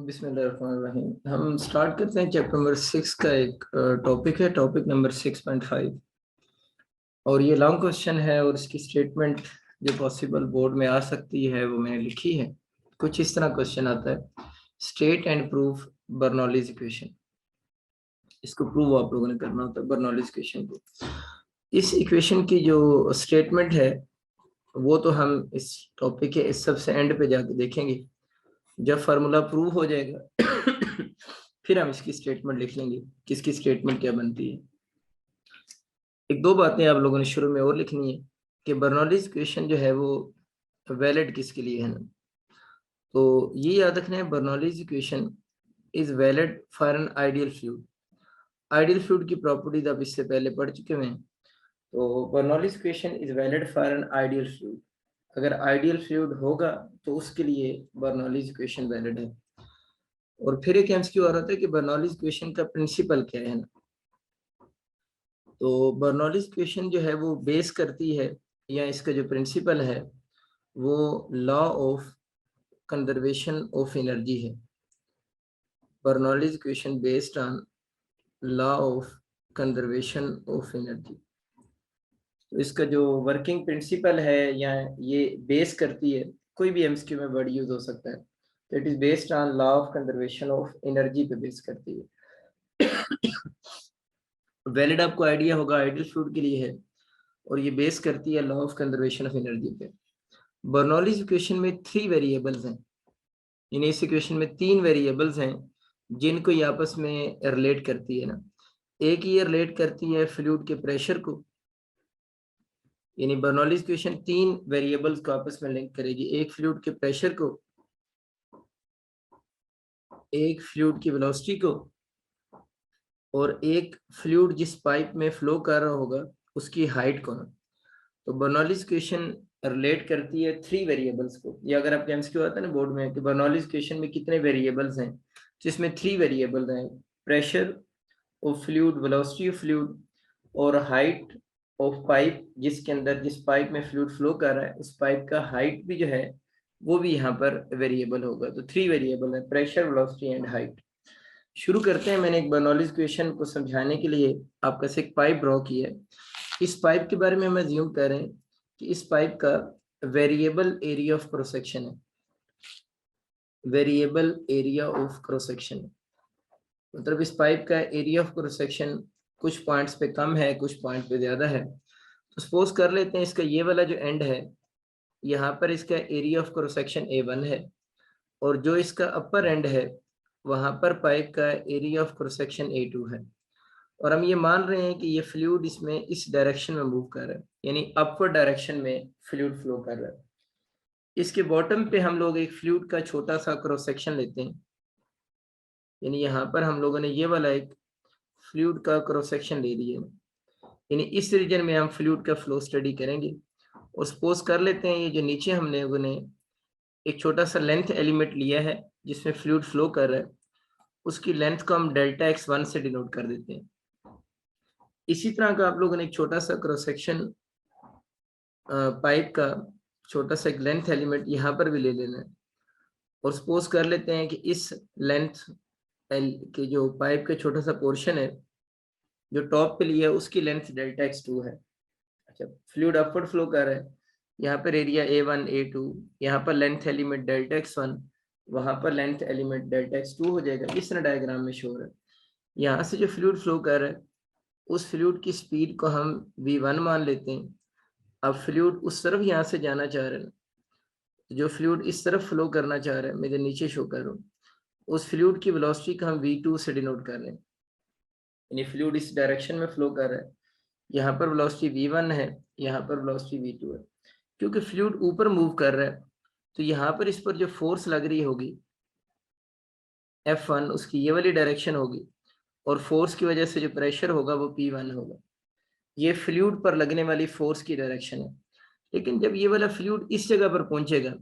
बिस्मिल्लाहिर्रहमानिर्रहीम। हम स्टार्ट करते हैं चैप्टर नंबर 6 का एक टॉपिक है, टॉपिक नंबर 6.5। और ये लॉन्ग क्वेश्चन है और इसकी स्टेटमेंट जो पॉसिबल बोर्ड में आ सकती है वो मैंने लिखी है। कुछ इस तरह क्वेश्चन आता है, state and proof Bernoulli's equation. इसको प्रूव आप लोगों ने करना होता है, बर्नौलीज इक्वेशन को। इस इक्वेशन की जो स्टेटमेंट है वो तो हम इस टॉपिक के इस सबसे एंड पे जाके देखेंगे, जब फार्मूला प्रूव हो जाएगा फिर हम इसकी स्टेटमेंट लिख लेंगे, किसकी स्टेटमेंट क्या बनती है। एक दो बातें आप लोगों ने शुरू में और लिखनी है कि बर्नौलीज इक्वेशन जो है वो वैलिड किसके लिए है ना। तो ये याद रखना है, Bernoulli's equation is valid for an ideal fluid. Ideal fluid की प्रॉपर्टीज आप इससे पहले पढ़ चुके हैं। तो Bernoulli's equation is valid for an ideal fluid. अगर आइडियल फ्लूइड होगा तो उसके लिए बर्नौलीज इक्वेशन वैलिड है। और फिर एक एमसीक्यू आ रहा था कि बर्नौलीज इक्वेशन का प्रिंसिपल क्या है ना। तो बर्नौलीज इक्वेशन जो है वो बेस करती है, या इसका जो प्रिंसिपल है वो law of conservation of energy है। Bernoulli's equation based on law of conservation of energy. तो इसका जो वर्किंग प्रिंसिपल है या ये बेस करती है, कोई भी एमसीक्यू में वर्ड यूज हो सकता है, तो it is based on law of conservation of energy पे बेस करती है। वैलिड आपको आइडिया होगा आइडियल फ्लूइड के लिए है, और ये बेस करती है law of conservation of energy पे। बर्नौलीज इक्वेशन में 3 वेरिएबल्स हैं, यानी इस इक्वेशन में 3 वेरिएबल्स हैं जिनको ये आपस में रिलेट करती है ना। एक ये रिलेट करती है फ्लूइड के प्रेशर को, यानी बर्नौलीज इक्वेशन 3 वेरिएबल्स को आपस में लिंक करेगी। एक फ्लूइड के प्रेशर को, एक फ्लूइड की वेलोसिटी को, और एक फ्लूइड जिस पाइप में फ्लो कर रहा होगा उसकी हाइट को ना। तो बर्नौलीज इक्वेशन रिलेट करती है 3 वेरिएबल्स को। ये अगर आपके एमसीक्यू आता है ना बोर्ड में कि बर्नौलीज इक्वेशन में कितने वेरिएबल्स हैं, जिसमें 3 वेरिएबल्स हैं, pressure of fluid, velocity of fluid, और हाइट ऑफ पाइप, जिसके अंदर जिस पाइप में फ्लूइड फ्लो कर रहा है उस पाइप का हाइट भी जो है वो भी यहाँ पर वेरिएबल होगा। तो 3 वेरिएबल है, प्रेशर, वेलोसिटी एंड हाइट। शुरू करते हैं। मैंने एक बर्नौलीज इक्वेशन को समझाने के लिए आपका से एक पाइप ड्रॉ किया है। इस पाइप के बारे में हम अज्यूम कर रहे हैं कि इस पाइप का variable area of cross section है, variable area of cross section, मतलब इस पाइप का एरिया ऑफ क्रॉस सेक्शन कुछ पॉइंट्स पे कम है, कुछ पॉइंट पे ज्यादा है। तो सपोज कर लेते हैं इसका ये वाला जो एंड है, यहाँ पर इसका area of cross section A1 है, और जो इसका अपर एंड है वहां पर पाइप का area of cross section A2 है। और हम ये मान रहे हैं कि ये फ्लूइड इसमें इस डायरेक्शन में मूव कर रहा है, यानी अपवर्ड डायरेक्शन में फ्लूइड फ्लो कर रहा है। इसके बॉटम पे हम लोग एक फ्लूइड का छोटा सा क्रॉस सेक्शन लेते हैं, यानी यहाँ पर हम लोगों ने ये वाला एक फ्लूइड का क्रॉस सेक्शन ले लिया, यानी इस रीजन में हम फ्लूइड का फ्लो स्टडी करेंगे। और सपोज कर लेते हैं ये जो नीचे हमने एक छोटा सा लेंथ एलिमेंट लिया है जिसमें फ्लूइड फ्लो कर रहा है, उसकी लेंथ को हम डेल्टा x1 से डिनोट कर देते हैं। इसी तरह का आप लोगों ने एक छोटा सा क्रॉस सेक्शन पाइप का छोटा सा एक लेंथ एलिमेंट यहाँ पर भी ले लेना है। और सपोज कर लेते हैं कि इस लेंथ के जो पाइप का छोटा सा पोर्शन है जो टॉप पे लिया है उसकी लेंथ डेल्टा x2 है। अच्छा, फ्लूइड अपवर्ड फ्लो कर रहा है, यहाँ पर एरिया A1 A2, यहाँ पर लेंथ एलिमेंट डेल्टा x1, वहां पर लेंथ एलिमेंट डेल्टा x2 हो जाएगा। इस तरह डायग्राम में शो है। यहाँ से जो फ्लूइड फ्लो कर रहा है उस फ्लूइड की स्पीड को हम v1 मान लेते हैं। अब फ्लूइड उस तरफ यहाँ से जाना चाह रहे हैं, जो फ्लूइड इस तरफ फ्लो करना चाह रहा है, मैं जो नीचे शो कर रहा हूँ, उस फ्लूइड की वेलोसिटी को हम v2 से डिनोट कर रहे हैं, यानी फ्लूइड इस डायरेक्शन में फ्लो कर रहा है। यहाँ पर वेलोसिटी v1 है, यहाँ पर वेलोसिटी v2 है। क्योंकि फ्लूइड ऊपर मूव कर रहा है तो यहाँ पर इस पर जो फोर्स लग रही होगी F1 उसकी ये वाली डायरेक्शन होगी, और फोर्स की वजह से जो प्रेशर होगा वो P1 होगा। ये फ्लूइड पर लगने वाली फोर्स की डायरेक्शन है। लेकिन जब ये वाला फ्लूइड इस जगह पर पहुंचेगा,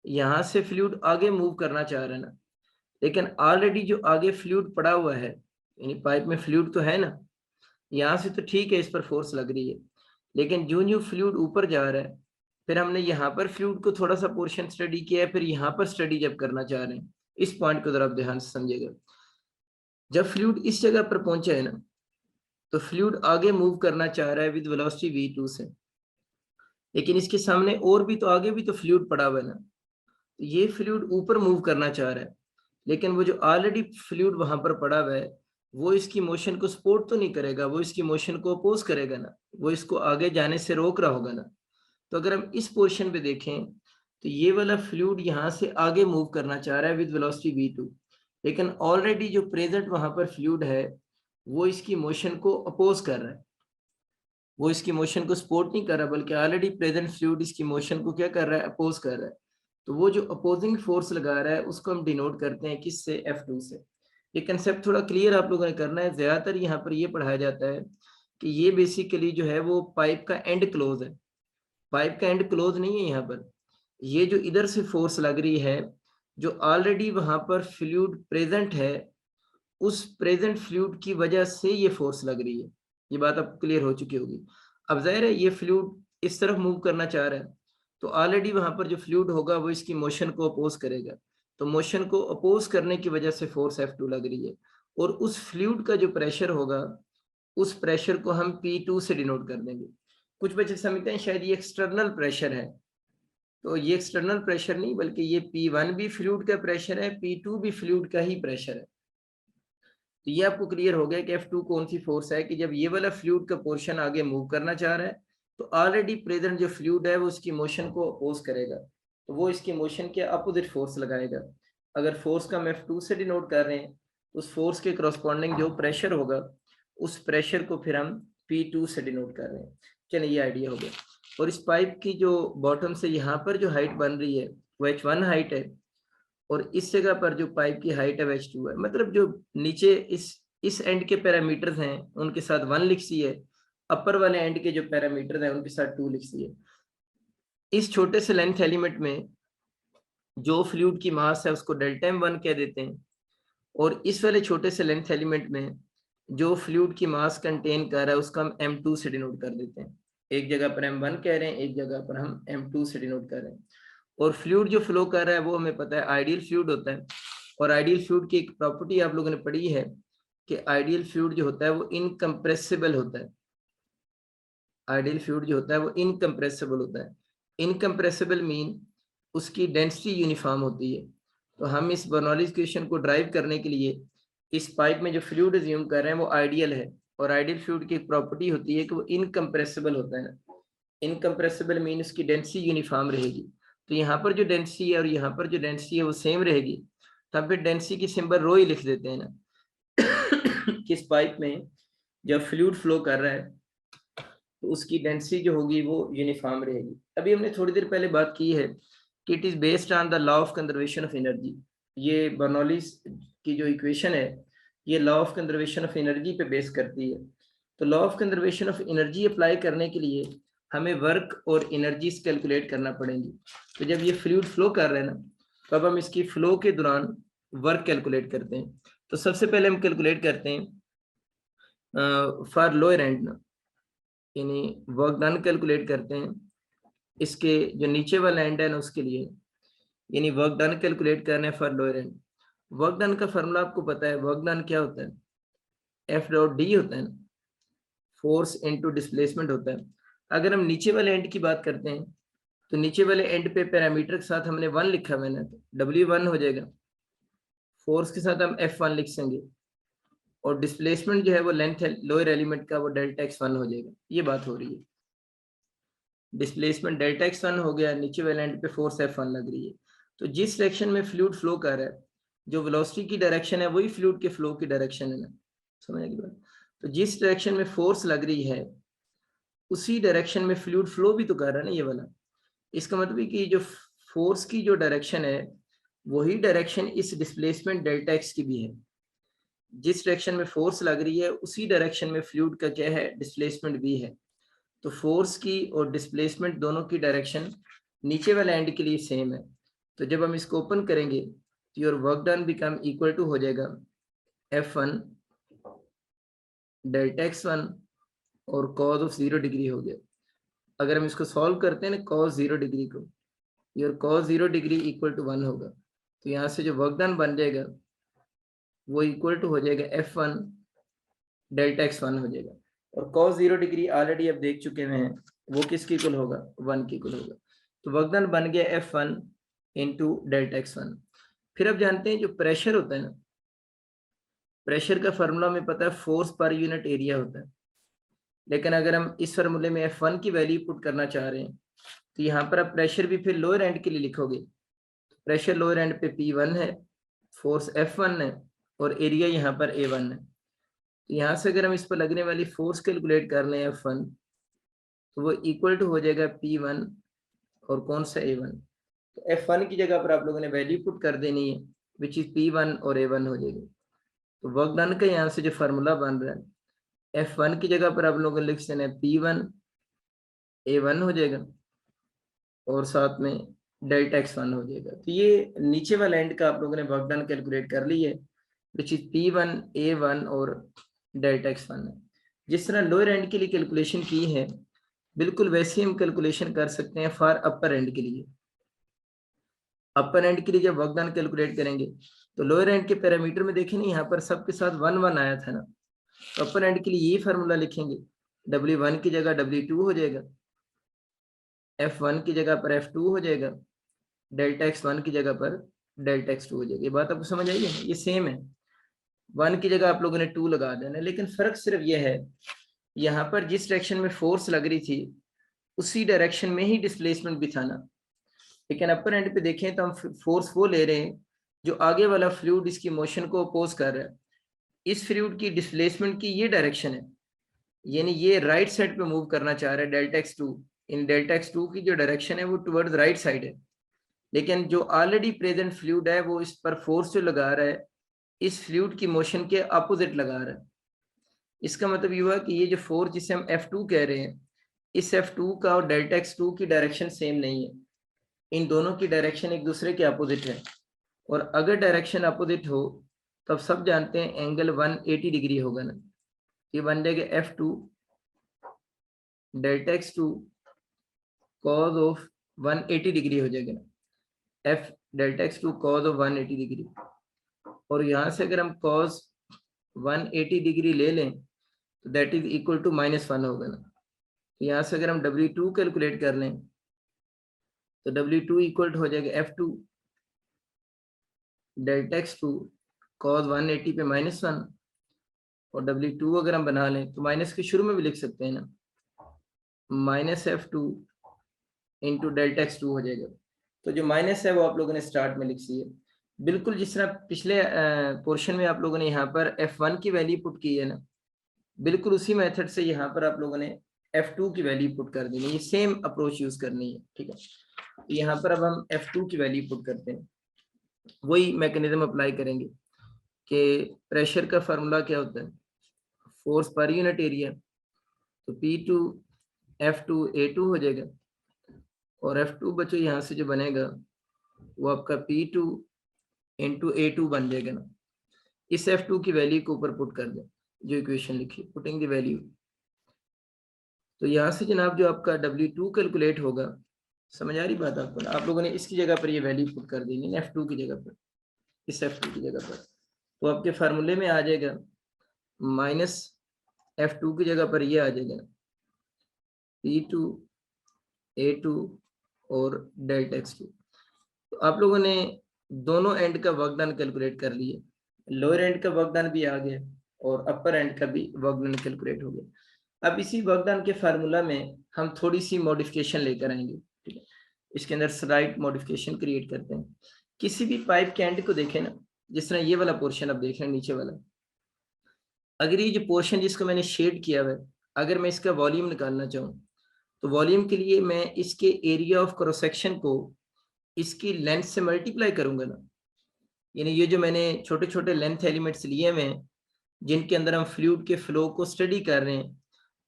यहाँ से फ्लूइड आगे मूव करना चाह रहा है ना, लेकिन ऑलरेडी जो आगे फ्लूइड पड़ा हुआ है, यानी पाइप में फ्लूइड तो है ना, यहाँ से तो ठीक है इस पर फोर्स लग रही है, लेकिन जो जो फ्लूइड ऊपर जा रहा है, फिर हमने यहाँ पर फ्लूइड को थोड़ा सा पोर्शन स्टडी किया है, फिर यहाँ पर स्टडी जब करना चाह रहे हैं इस पॉइंट को जरा आप ध्यान से समझिएगा। जब फ्लूइड इस जगह पर पहुंचा है ना, तो फ्लूइड आगे मूव करना चाह रहा है विद वेलोसिटी v2 से, लेकिन इसके सामने और भी तो आगे भी तो फ्लूइड पड़ा हुआ है ना, तो ये फ्लूइड ऊपर मूव करना चाह रहा है, लेकिन वो जो ऑलरेडी फ्लूइड वहां पर पड़ा हुआ है वो इसकी मोशन को सपोर्ट तो नहीं करेगा, वो इसकी मोशन को अपोज करेगा ना, वो इसको आगे जाने से रोक रहा होगा ना। तो अगर हम इस पोर्शन पे देखें तो ये वाला फ्लूइड यहाँ से आगे मूव करना चाह रहा है विद वेलोसिटी v2, लेकिन ऑलरेडी जो प्रेजेंट वहां पर फ्लूइड है वो इसकी मोशन को अपोज कर रहा है, वो इसकी मोशन को सपोर्ट नहीं कर रहा, बल्कि ऑलरेडी प्रेजेंट फ्लूइड इसकी मोशन को क्या कर रहा है, अपोज कर रहा है। तो वो जो अपोजिंग फोर्स लगा रहा है उसको हम डिनोट करते हैं किससे, F2 से। ये कंसेप्ट थोड़ा क्लियर आप लोगों ने करना है। ज्यादातर यहाँ पर ये पढ़ाया जाता है कि ये बेसिकली जो है वो पाइप का एंड क्लोज है, पाइप का एंड क्लोज नहीं है यहाँ पर। ये जो इधर से फोर्स लग रही है, जो ऑलरेडी वहां पर फ्लूइड प्रेजेंट है, उस प्रेजेंट फ्लूइड की वजह से ये फोर्स लग रही है। ये बात अब क्लियर हो चुकी होगी। अब जाहिर है ये फ्लूइड इस तरफ मूव करना चाह रहा है, तो ऑलरेडी वहां पर जो फ्लूइड होगा वो इसकी मोशन को अपोज करेगा, तो मोशन को अपोज करने की वजह से फोर्स F2 लग रही है। और उस फ्लूइड का जो प्रेशर होगा, उस प्रेशर को हम P2 से डिनोट कर देंगे। कुछ बच्चे समझते हैं शायद ये एक्सटर्नल प्रेशर है, तो ये एक्सटर्नल प्रेशर नहीं, बल्कि ये P1 भी फ्लूइड का प्रेशर है, P2 भी फ्लूइड का ही प्रेशर है। तो ये आपको क्लियर हो गया कि F2 कौन सी फोर्स है, कि जब ये वाला फ्लूइड का पोर्शन आगे मूव करना चाह रहा है तो ऑलरेडी प्रेजेंट जो फ्लूइड है वो उसकी मोशन को अपोज करेगा, तो वो इसकी मोशन के अपोजिट फोर्स लगाएगा। अगर फोर्स का हम F2 से डिनोट कर रहे हैं, उस फोर्स के करस्पॉन्डिंग जो प्रेशर होगा उस प्रेशर को फिर हम P2 से डिनोट कर रहे हैं। चलिए ये आइडिया हो गया। और इस पाइप की जो बॉटम से यहाँ पर जो हाइट बन रही है वो H1 हाइट है, और इस जगह पर जो पाइप की हाइट है H2 है। मतलब जो नीचे इस एंड के पैरामीटर्स हैं उनके साथ 1 लिख सी है, अपर वाले एंड के जो पैरामीटर हैं उनके साथ 2 लिख सी है। इस छोटे से लेंथ एलिमेंट में जो फ्लूइड की मास है उसको डेल्टा m1 कह देते हैं, और इस वाले छोटे से लेंथ एलिमेंट में जो फ्लूइड की मास कंटेन कर रहा है उसका हम m2 से डिनोट कर देते हैं। एक जगह पर m1 कह रहे हैं, एक जगह पर हम m2 से डिनोट कर रहे हैं। और फ्लूइड जो फ्लो कर रहा है वो हमें पता है आइडियल फ्लूइड होता है, और आइडियल फ्लूइड की एक प्रॉपर्टी आप लोगों ने पढ़ी है कि आइडियल फ्लूइड जो होता है वो इनकम्प्रेसिबल होता है। आइडियल फ्लूइड जो होता है वो इनकम्प्रेसिबल होता है। इनकम्प्रेसिबल मीन उसकी डेंसिटी यूनिफॉर्म होती है। तो हम इस बर्नौली इक्वेशन को ड्राइव करने के लिए इस पाइप में जो फ्लूइड अज्यूम कर रहे हैं वो आइडियल है, और आइडियल फ्लूइड की एक प्रॉपर्टी होती है कि वो इनकम्प्रेसिबल होता है ना। इनकम्प्रेसिबल मीन उसकी डेंसिटी यूनिफॉर्म रहेगी। तो यहाँ पर जो डेंसिटी है और यहाँ पर जो डेंसिटी है वो सेम रहेगी, तो हम फिर डेंसिटी की सिंबल रो ही लिख देते हैं ना। किस पाइप में जब फ्लूइड फ्लो कर रहा है तो उसकी डेंसिटी जो होगी वो यूनिफॉर्म रहेगी। अभी हमने थोड़ी देर पहले बात की है कि it is based on the law of conservation of energy. ये बर्नौली की जो इक्वेशन है ये law of conservation of energy पे बेस करती है। तो law of conservation of energy apply करने के लिए हमें वर्क और एनर्जीज कैलकुलेट करना पड़ेंगी। तो जब ये फ्लूइड फ्लो कर रहे हैं ना, तो अब हम इसकी फ्लो के दौरान वर्क कैलकुलेट करते हैं। तो सबसे पहले हम कैलकुलेट करते हैं फॉर लोअर एंड ना, यानी वर्क डन कैलकुलेट करते हैं इसके जो नीचे वाला एंड है ना उसके लिए, यानी वर्क डन कैलकुलेट करना है for lower and. Work done का फॉर्मूला आपको पता है, वर्क डन क्या होता है, F.D होता है ना, फोर्स इनटू डिस्प्लेसमेंट होता है। अगर हम नीचे वाले एंड की बात करते हैं तो नीचे वाले एंड पे पैरामीटर के साथ हमने 1 लिखा हुआ है ना, तो W1 हो जाएगा, फोर्स के साथ हम F1 लिख देंगे, और डिस्प्लेसमेंट जो है वो लेंथ लोअर एलिमेंट का वो डेल्टा x1 हो जाएगा। ये बात हो रही है, डिस्प्लेसमेंट डेल्टा x1 हो गया, नीचे वाले एंड पे फोर्स F1 लग रही है। तो जिस डायरेक्शन में फ्लूइड फ्लो कर रहा है, जो वेलोसिटी की डायरेक्शन है वही फ्लूइड के फ्लो की डायरेक्शन है ना, समझने की बात। तो जिस डायरेक्शन में फोर्स लग रही है उसी डायरेक्शन में फ्लूइड फ्लो भी तो कर रहा है ना ये वाला। इसका मतलब कि जो फोर्स की जो डायरेक्शन है वही डायरेक्शन इस डिस्प्लेसमेंट डेल्टा x की भी है। जिस डायरेक्शन में फोर्स लग रही है उसी डायरेक्शन में फ्लूइड का क्या है, डिस्प्लेसमेंट भी है। तो फोर्स की और डिस्प्लेसमेंट दोनों की डायरेक्शन नीचे वाले एंड के लिए सेम है। तो जब हम इसको ओपन करेंगे तो your work done become equal to हो जाएगा F1 डेल्टा x1 और कॉज ऑफ 0 डिग्री हो गया। अगर हम इसको सॉल्व करते हैं ना कॉज 0 डिग्री को, your cos 0 degree equal to 1 होगा। तो यहाँ से जो वर्क डन बन जाएगा वो इक्वल टू हो जाएगा F1 डेल्टा x1 हो जाएगा। और cos 0 डिग्री ऑलरेडी अब देख चुके हैं, वो किसके इक्वल होगा, 1 के इक्वल होगा। तो वर्क डन बन गया F1 इंटू डेल्टा x1। फिर अब जानते हैं जो प्रेशर होता है ना, प्रेशर का फार्मूला में पता है फोर्स पर यूनिट एरिया होता है, लेकिन अगर हम इस फार्मूले में F1 की वैल्यू पुट करना चाह रहे हैं तो यहाँ पर आप प्रेशर भी फिर लोअर एंड के लिए लिखोगे। प्रेशर लोअर एंड पे P1 है, फोर्स F1 है और एरिया यहाँ पर A1 है। तो यहाँ से अगर हम इस पर लगने वाली फोर्स कैलकुलेट कर लें F1, तो वो इक्वल टू हो जाएगा P1 और कौन सा A1। तो F1 की जगह पर आप लोगों ने वैल्यू पुट कर देनी है, विच इज P1 और A1 हो जाएगी। तो वर्क डन का यहाँ से जो फार्मूला बन रहा है, F1 की जगह पर आप लोगों ने लिख देना है P1 A1 हो जाएगा और साथ में डेल्टा x1 हो जाएगा। तो ये नीचे वाला एंड का आप लोगों ने वर्क डन कैलकुलेट कर ली है, विच इज P1 A1 और डेल्टा x1 है। जिस तरह लोअर एंड के लिए कैलकुलेशन की है, बिल्कुल वैसे हम कैलकुलेशन कर सकते हैं फॉर अपर एंड के लिए। अपर एंड के लिए जब वर्क डन कैलकुलेट करेंगे तो लोअर एंड के पैरामीटर में देखें, यहाँ पर सबके साथ 1 1 आया था ना, तो अपर एंड के लिए ये फार्मूला लिखेंगे, W1 की जगह W2 हो जाएगा, F1 की जगह पर F2 हो जाएगा, डेल्टा x1 की जगह पर डेल्टा x2 हो जाएगी। ये बात आपको समझ आई है, ये सेम है। 1 की जगह आप लोगों ने 2 लगा देना, लेकिन फर्क सिर्फ ये है, यहाँ पर जिस डायरेक्शन में फोर्स लग रही थी उसी डायरेक्शन में ही डिस्प्लेसमेंट भी था ना। लेकिन अपर एंड पे देखें तो हम फोर्स वो ले रहे हैं जो आगे वाला फ्लूइड इसकी मोशन को अपोज कर रहा है। इस फ्लूइड की डिस्प्लेसमेंट की ये डायरेक्शन है, यानी ये राइट साइड पे मूव करना चाह रहा है डेल्टा x2। इन डेल्टा x2 की जो डायरेक्शन है वो टुवर्ड्स राइट साइड है, लेकिन जो ऑलरेडी प्रेजेंट फ्लूइड है वो इस पर फोर्स जो लगा रहा है इस फ्लूइड की मोशन के अपोजिट लगा रहा है। इसका मतलब ये हुआ कि ये जो फोर्स जिसे हम F2 कह रहे हैं, इस F2 का और डेल्टा x2 की डायरेक्शन सेम नहीं है, इन दोनों की डायरेक्शन एक दूसरे के अपोजिट है। और अगर डायरेक्शन अपोजिट हो तब सब जानते हैं एंगल 180 डिग्री होगा ना। ये बन जाएगा F2 delta x2 cos of 180 degree हो जाएगा ना, F delta x2 cos of 180 degree. और यहाँ से अगर हम cos 180 डिग्री ले लें तो दैट इज इक्वल टू -1 होगा ना। तो यहाँ से अगर हम W2 कैलकुलेट कर लें तो W2 इक्वल हो जाएगा F2 डेल्टा x2 cos 180 पे -1, और W2 अगर हम बना लें तो माइनस के शुरू में भी लिख सकते हैं ना, -F2 इंटू डेल्टा x2 हो जाएगा। तो जो माइनस है वो आप लोगों ने स्टार्ट में लिख दी है, बिल्कुल जिस तरह पिछले पोर्शन में आप लोगों ने यहाँ पर F1 की वैल्यू पुट की है ना, बिल्कुल उसी मेथड से यहाँ पर आप लोगों ने F2 की वैल्यू पुट कर देनी है। ये सेम अप्रोच यूज करनी है, ठीक है। तो यहाँ पर अब हम F2 की वैल्यू पुट करते हैं, वही मैकेनिज्म अप्लाई करेंगे कि प्रेशर का फार्मूला क्या होता है, फोर्स पर यूनिट एरिया। तो P2 F2 A2 हो जाएगा, और F2 बच्चों यहाँ से जो बनेगा वो आपका P2 इंटू A2 बन जाएगा ना। इस F2 की वैल्यू को ऊपर पुट कर दें, जो इक्वेशन लिखी पुटिंग द वैल्यू। तो यहाँ से जनाब जो आपका W2 कैलकुलेट होगा, समझ आ रही बात आपको, आप लोगों ने इसकी जगह पर ये वैल्यू पुट कर देनी है F2 की जगह पर, इस F2 की जगह पर। तो आपके फार्मूले में आ जाएगा -F2 की जगह पर ये आ जाएगा P2 A2 और डेल्टा x2। तो आप लोगों ने दोनों एंड का वर्क डन कैलकुलेट कर लिए, लोअर एंड का वर्क डन भी आ गया और अपर एंड का भी वर्क डन कैलकुलेट हो गया। अब इसी वर्क डन के फार्मूला में हम थोड़ी सी मॉडिफिकेशन लेकर आएंगे, ठीक है। इसके अंदर स्लाइट मॉडिफिकेशन क्रिएट करते हैं। किसी भी पाइप के एंड को देखें ना, जिस तरह ये वाला पोर्शन आप देख रहे हैं नीचे वाला, अगर ये जो पोर्शन जिसको मैंने शेड किया हुआ है, अगर मैं इसका वॉल्यूम निकालना चाहूँ तो वॉल्यूम के लिए मैं इसके एरिया ऑफ क्रॉस सेक्शन को इसकी लेंथ से मल्टीप्लाई करूंगा ना। यानी ये जो मैंने छोटे छोटे लेंथ एलिमेंट्स लिए हुए हैं जिनके अंदर हम फ्लूइड के फ्लो को स्टडी कर रहे हैं,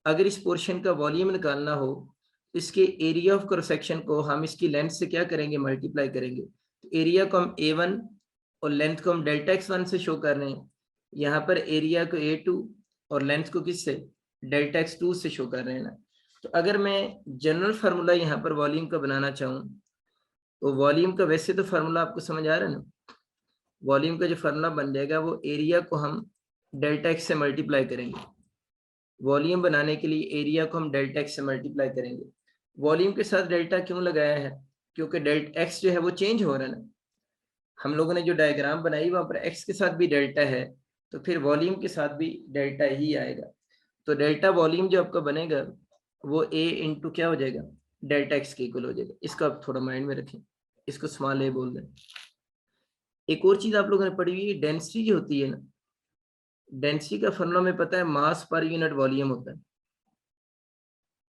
अगर इस पोर्शन का वॉल्यूम निकालना हो इसके एरिया ऑफ क्रॉस सेक्शन को हम इसकी लेंथ से क्या करेंगे, मल्टीप्लाई करेंगे। तो एरिया को हम A1 और लेंथ को हम डेल्टा x1 से शो कर रहे हैं, यहाँ पर एरिया को A2 और लेंथ को किससे, डेल्टा x2 से शो कर रहे हैं ना। तो अगर मैं जनरल फार्मूला यहाँ पर वॉल्यूम का बनाना चाहूँ तो वॉल्यूम का वैसे तो फार्मूला आपको समझ आ रहा है ना, वॉल्यूम का जो फार्मूला बन जाएगा वो एरिया को हम डेल्टा एक्स से मल्टीप्लाई करेंगे। वॉल्यूम बनाने के लिए एरिया को हम डेल्टा एक्स से मल्टीप्लाई करेंगे। वॉल्यूम के साथ डेल्टा क्यों लगाया है, क्योंकि डेल्टा एक्स जो है वो चेंज हो रहा है ना, हम लोगों ने जो डायग्राम बनाई वहां पर एक्स के साथ भी डेल्टा है, तो फिर वॉल्यूम के साथ भी डेल्टा ही आएगा। तो डेल्टा वॉल्यूम जो आपका बनेगा वो ए इंटू क्या हो जाएगा, डेल्टा एक्स के इक्वल हो जाएगा। इसको आप थोड़ा माइंड में रखें, इसको स्मॉल ए बोल दें। एक और चीज आप लोगों ने पढ़ी हुई, डेंसिटी जो होती है ना, डेंसिटी का फॉर्मूला में पता है मास पर यूनिट वॉल्यूम होता है।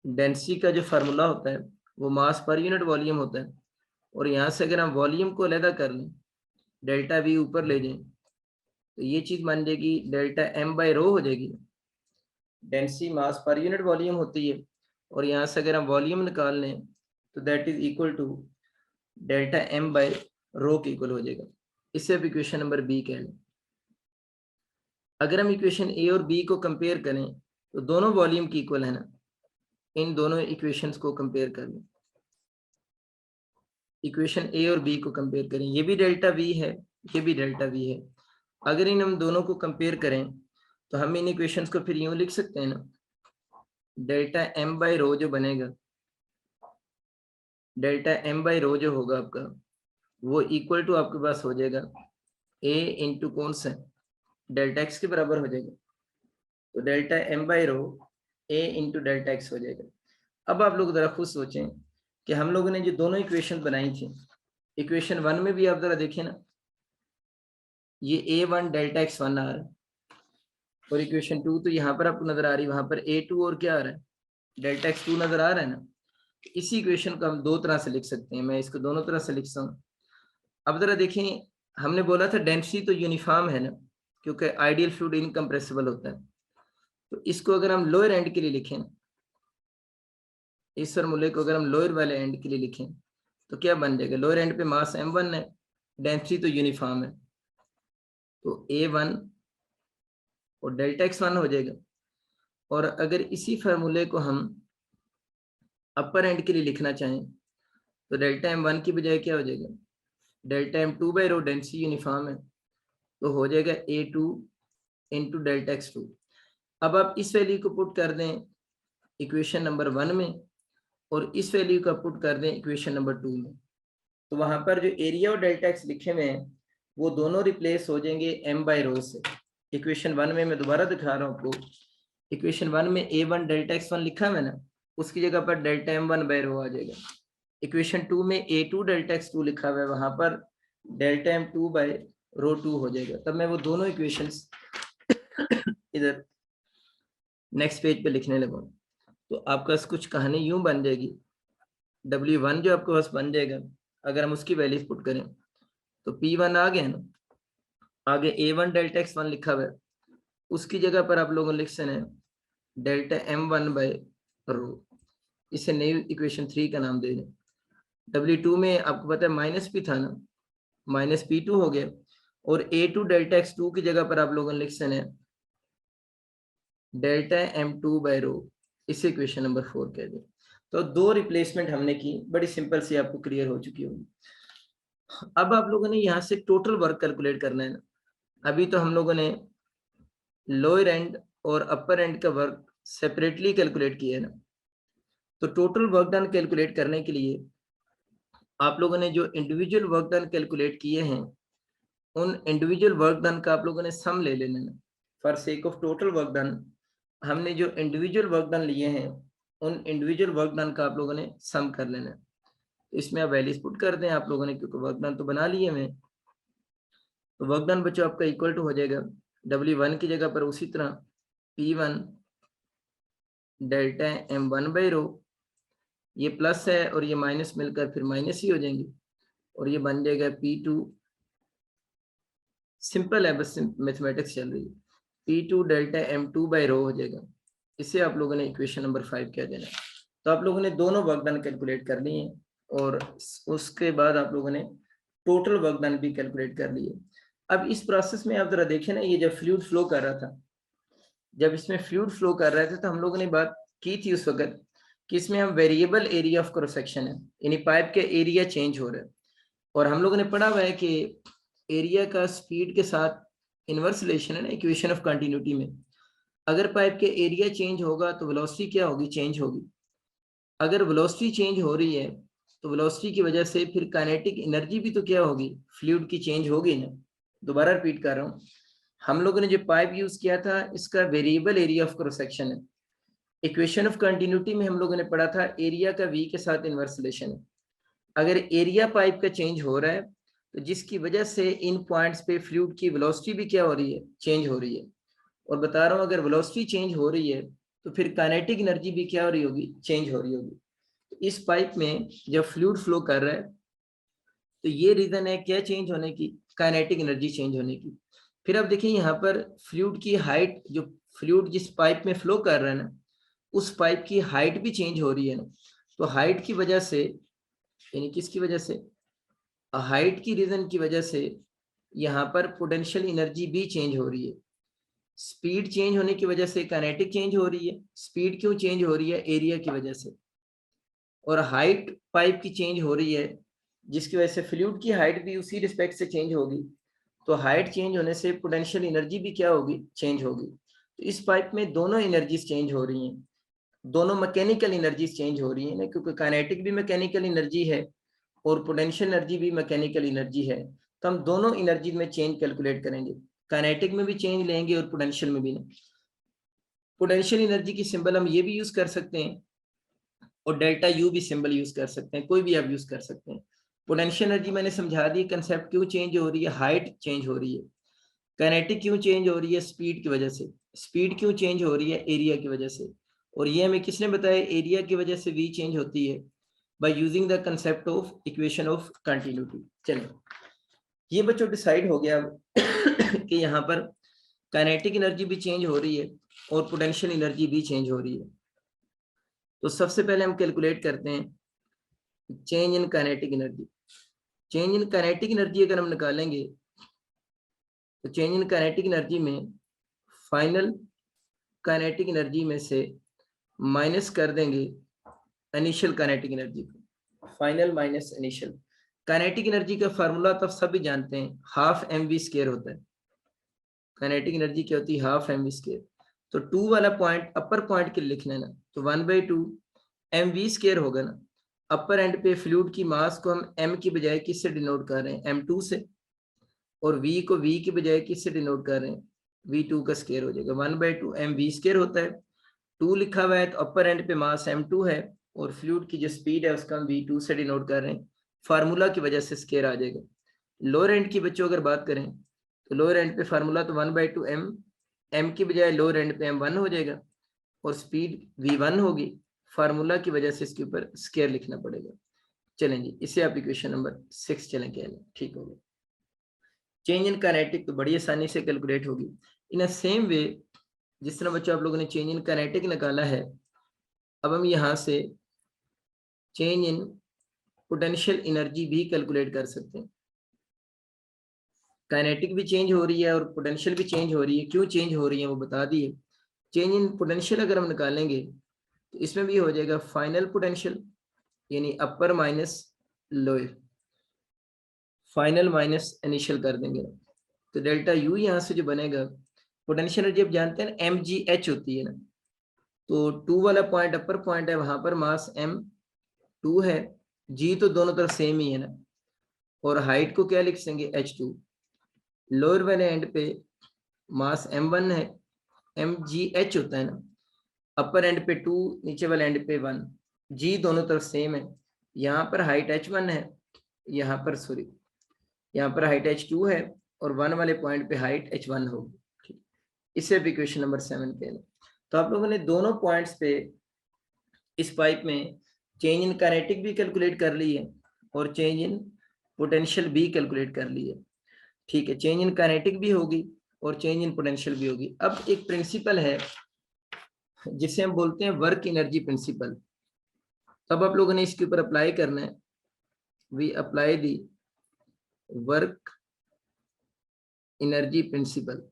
डेंसिटी का जो फार्मूला होता है वो मास पर यूनिट वॉल्यूम होता है। और यहाँ से अगर हम वॉल्यूम को अलग कर लें, डेल्टा वी ऊपर ले जाएं, तो ये चीज मान जाएगी डेल्टा एम बाई रो हो जाएगी। Density mass per unit volume होती है, और यहाँ से अगर हम वॉल्यूम निकाल लें तो that is equal to delta M by rho के इक्वल हो जाएगा। इससे अब इक्वेशन नंबर बी कह लें। अगर हम इक्वेशन ए और बी को कंपेयर करें तो दोनों वॉल्यूम की इक्वल है ना, इन दोनों इक्वेशंस को कंपेयर कर लें। इक्वेशन ए और बी को कंपेयर करें, ये भी डेल्टा वी है, ये भी डेल्टा वी है। अगर इन हम दोनों को कंपेयर करें तो हम इन इक्वेशंस को फिर यूं लिख सकते हैं ना, डेल्टा एम बाई रो जो बनेगा, डेल्टा एम बाई रो जो होगा आपका वो इक्वल टू आपके पास हो जाएगा ए इंटू कौन सा, डेल्टा एक्स के बराबर हो जाएगा। तो delta M by rho A into delta X हो जाएगा। अब आप लोग जरा खुद सोचें कि हम लोगों ने जो दोनों इक्वेशन बनाई थी, इक्वेशन 1 में भी आप जरा देखें ना, ये a1 डेल्टा x1 आ रहा है, और इक्वेशन 2 तो यहाँ पर आपको नजर आ रही है, वहां पर a2 और क्या आ रहा है, डेल्टा x2 नजर आ रहा है ना। इसी इक्वेशन को हम दो तरह से लिख सकते हैं, मैं इसको दोनों तरह से लिखता हूँ। अब जरा देखें, हमने बोला था डेंसिटी तो यूनिफॉर्म है ना, क्योंकि आइडियल फ्लूइड इनकम्प्रेसिबल होता है। तो इसको अगर हम लोअर एंड के लिए लिखें, इस फॉर्मूले को अगर हम लोअर वाले एंड के लिए लिखें तो क्या बन जाएगा, लोअर एंड पे मास m1 है, डेंसिटी तो यूनिफॉर्म है, तो a1 और डेल्टा x1 हो जाएगा। और अगर इसी फार्मूले को हम अपर एंड के लिए लिखना चाहें तो डेल्टा m1 की बजाय क्या हो जाएगा, delta m2 by rho, density uniform है, तो हो जाएगा a2 इंटू डेल्टा x2। अब आप इस वैल्यू को पुट कर दें इक्वेशन नंबर 1 में, और इस वैल्यू को पुट कर दें इक्वेशन नंबर 2 में, तो वहां पर जो एरिया और डेल्टा एक्स लिखे हुए हैं वो दोनों रिप्लेस हो जाएंगे m बाई रो से। इक्वेशन 1 में मैं दोबारा दिखा रहा हूँ आपको, इक्वेशन 1 में a1 डेल्टा x1 लिखा है ना, उसकी जगह पर डेल्टा m1 बाई रो आ जाएगा। इक्वेशन 2 में a2 डेल्टा x2 लिखा हुआ है, वहां पर डेल्टा m2 बाई रो 2 हो जाएगा। तब मैं वो दोनों इक्वेशंस इधर नेक्स्ट पेज पे लिखने लगा, तो आपका कुछ कहानी यूं बन जाएगी। W1 जो आपके पास बन जाएगा, अगर हम उसकी वैल्यूज पुट करें तो P1 आ गया ना, आगे A1 डेल्टा x1 लिखा हुआ है, उसकी जगह पर आप लोगों लिख सकते हैं डेल्टा m1 बाई रो, इसे नई इक्वेशन 3 का नाम दे दें। W2 में आपको पता है माइनस p था ना, माइनस P2 हो गया, और A2 डेल्टा x2 की जगह पर आप लोगों लिख सकते हैं डेल्टा m2 बाई रो, इसे इक्वेशन नंबर 4 कह दें। तो दो रिप्लेसमेंट हमने की, बड़ी सिंपल सी, आपको क्लियर हो चुकी होगी। अब आप लोगों ने यहाँ से टोटल वर्क कैलकुलेट करना है ना। अभी तो हम लोगों ने लोअर एंड और अपर एंड का वर्क सेपरेटली कैलकुलेट किया है ना, तो टोटल वर्क डन कैलकुलेट करने के लिए आप लोगों ने जो इंडिविजुअल वर्क डन कैलकुलेट किए हैं, उन इंडिविजुअल वर्क डन का आप लोगों ने सम ले लेना है। For sake of total work done, हमने जो इंडिविजुअल वर्क डन लिए हैं उन इंडिविजुअल वर्क डन का आप लोगों ने सम कर लेना है। तो इसमें आप वैल्यूज पुट कर दें आप लोगों ने, क्योंकि वर्क डन तो बना लिए मैं। तो वर्क डन बच्चों आपका इक्वल टू हो जाएगा W1 की जगह पर उसी तरह P1 delta m1 by rho, ये प्लस है और ये माइनस मिलकर फिर माइनस ही हो जाएंगे, और ये बन जाएगा P2, सिंपल है, बस मैथमेटिक्स चल रही है, P2 delta m2 by rho हो जाएगा। इसे आप लोगों ने इक्वेशन नंबर 5 कह देना। तो आप लोगों ने दोनों वर्क डन कैलकुलेट कर लिए हैं, और उसके बाद आप लोगों ने टोटल वर्क डन भी कैलकुलेट कर लिए। अब इस प्रोसेस में आप जरा देखें ना, ये जब फ्लूइड फ्लो कर रहा था, जब इसमें फ्लूइड फ्लो कर रहे थे, तो हम लोगों ने बात की थी उस वक्त कि इसमें हम variable area of cross section है, यानी पाइप के एरिया चेंज हो रहा है। और हम लोगों ने पढ़ा हुआ है कि एरिया का स्पीड के साथ इनवर्स रिलेशन है ना इक्वेशन ऑफ कंटिन्यूटी में। अगर पाइप के एरिया चेंज होगा तो वेलोसिटी क्या होगी, चेंज होगी। अगर वेलोसिटी चेंज हो रही है तो वेलोसिटी की वजह से फिर काइनेटिक एनर्जी भी तो क्या होगी, फ्लूइड की चेंज होगी ना। दोबारा रिपीट कर रहा हूँ, हम लोगों ने जो पाइप यूज किया था इसका variable area of cross section है। इक्वेशन ऑफ कंटिन्यूटी में हम लोगों ने पढ़ा था एरिया का वी के साथ इनवर्स रिलेशन है। अगर एरिया पाइप का चेंज हो रहा है तो जिसकी वजह से इन पॉइंट्स पे फ्लूइड की वेलोसिटी भी क्या हो रही है, चेंज हो रही है। और बता रहा हूँ अगर वेलोसिटी चेंज हो रही है तो फिर काइनेटिक एनर्जी भी क्या हो रही होगी, चेंज हो रही होगी। तो इस पाइप में जब फ्लूइड फ्लो कर रहा है तो ये रीजन है क्या चेंज होने की, काइनेटिक एनर्जी चेंज होने की। फिर अब देखिए यहाँ पर फ्लूइड की हाइट, जो फ्लूइड जिस पाइप में फ्लो कर रहा है ना उस पाइप की हाइट भी चेंज हो रही है ना। तो हाइट की वजह से, यानी किसकी वजह से, हाइट की रीजन की वजह से यहाँ पर पोटेंशियल एनर्जी भी चेंज हो रही है। स्पीड चेंज होने की वजह से काइनेटिक चेंज हो रही है। स्पीड क्यों चेंज हो रही है, एरिया की वजह से। और हाइट पाइप की चेंज हो रही है जिसकी वजह से फ्लूइड की हाइट भी उसी रिस्पेक्ट से चेंज होगी। तो हाइट चेंज होने से पोटेंशियल एनर्जी भी क्या होगी, चेंज होगी। तो इस पाइप में दोनों एनर्जीज चेंज हो रही हैं, दोनों मैकेनिकल एनर्जीज चेंज हो रही हैं ना, क्योंकि काइनेटिक भी मैकेनिकल एनर्जी है और पोटेंशियल एनर्जी भी मैकेनिकल एनर्जी है। तो हम दोनों एनर्जी में चेंज कैलकुलेट करेंगे, काइनेटिक में भी चेंज लेंगे और पोटेंशियल में भी ना। पोटेंशियल एनर्जी की सिंबल हम ये भी यूज कर सकते हैं और डेल्टा यू भी सिंबल यूज कर सकते हैं, कोई भी आप यूज कर सकते हैं। पोटेंशियल एनर्जी मैंने समझा दी कंसेप्ट, क्यों चेंज हो रही है, हाइट चेंज हो रही है। काइनेटिक क्यों चेंज हो रही है, स्पीड की वजह से। स्पीड क्यों चेंज हो रही है, एरिया की वजह से। और ये हमें किसने बताया, एरिया की वजह से वी चेंज होती है by using the concept of equation of continuity. चलिए ये बच्चों डिसाइड हो गया कि यहाँ पर काइनेटिक एनर्जी भी चेंज हो रही है और पोटेंशियल एनर्जी भी चेंज हो रही है। तो सबसे पहले हम कैलकुलेट करते हैं change in kinetic energy. Change in kinetic energy अगर हम निकालेंगे तो चेंज इन काइनेटिक एनर्जी में फाइनल काइनेटिक एनर्जी में से माइनस कर देंगे इनिशियल काइनेटिक एनर्जी को, final minus initial. Kinetic energy का फार्मूला तो सभी जानते हैं, हाफ एम वी स्क्वायर होता है। काइनेटिक एनर्जी क्या होती है, हाफ एम वी स्क्वायर। तो 2 वाला पॉइंट अपर पॉइंट के लिखना है ना, तो 1/2 एम वी स्क्वायर होगा ना। अपर एंड पे फ्लूइड की मास को हम एम की बजाय किससे डिनोट कर रहे हैं, m2 से। और v को v की बजाय किससे डिनोट कर रहे हैं, v2 का स्क्वायर हो जाएगा। 1/2 एम वी स्क्वायर होता है। 2 लिखा हुआ है तो अपर एंड पे मास m2 है और फ्लूइड की जो स्पीड है उसका हम v2 से डिनोट कर रहे हैं। फार्मूला की वजह से स्क्वायर आ जाएगा। लोअर एंड की बच्चों अगर बात करें तो लोअर एंड पे फार्मूला तो 1/2 m की बजाय लोअर एंड पे m1 हो जाएगा और स्पीड v1 होगी। फार्मूला की वजह से इसके ऊपर स्क्वायर लिखना पड़ेगा। चलें जी, इसे आप इक्वेशन नंबर 6 चलें क्या, ठीक हो गया। चेंज इन काइनेटिक तो बड़ी आसानी से कैलकुलेट होगी। इन अ सेम वे जिस तरह बच्चों आप लोगों ने चेंज इन काइनेटिक निकाला है, अब हम यहाँ से चेंज इन पोटेंशियल एनर्जी भी कैलकुलेट कर सकते हैं। काइनेटिक भी चेंज हो रही है और पोटेंशियल भी चेंज हो रही है, क्यों चेंज हो रही है वो बता दिए। चेंज इन पोटेंशियल अगर हम निकालेंगे तो इसमें भी हो जाएगा फाइनल पोटेंशियल यानी अपर minus lower, final minus initial कर देंगे। तो डेल्टा यू यहाँ से जो बनेगा, पोटेंशियल एनर्जी आप जानते हैं ना mgh होती है ना। तो 2 वाला पॉइंट अपर पॉइंट है, वहां पर मास m2 है, g तो दोनों तरफ सेम ही है ना। और हाइट को क्या लिख देंगे, h2। लोअर वाले एंड पे मास m1 है, mgh होता है ना। अपर एंड पे 2, नीचे वाले एंड पे 1, g दोनों तरफ सेम है। यहाँ पर हाइट h1 है, यहाँ पर सॉरी यहाँ पर हाइट h2 है और 1 वाले पॉइंट पे हाइट h1 होगी। इसे इक्वेशन नंबर 7 कहना। तो आप लोगों ने दोनों पॉइंट्स पे इस पाइप में चेंज इन काइनेटिक भी कैलकुलेट कर ली है और चेंज इन पोटेंशियल भी कैलकुलेट कर ली है। ठीक है, चेंज इन काइनेटिक भी होगी और चेंज इन पोटेंशियल भी होगी। अब एक प्रिंसिपल है जिसे हम बोलते हैं वर्क एनर्जी प्रिंसिपल। तब आप लोगों ने इसके ऊपर अप्लाई करना है। We apply the work energy principle.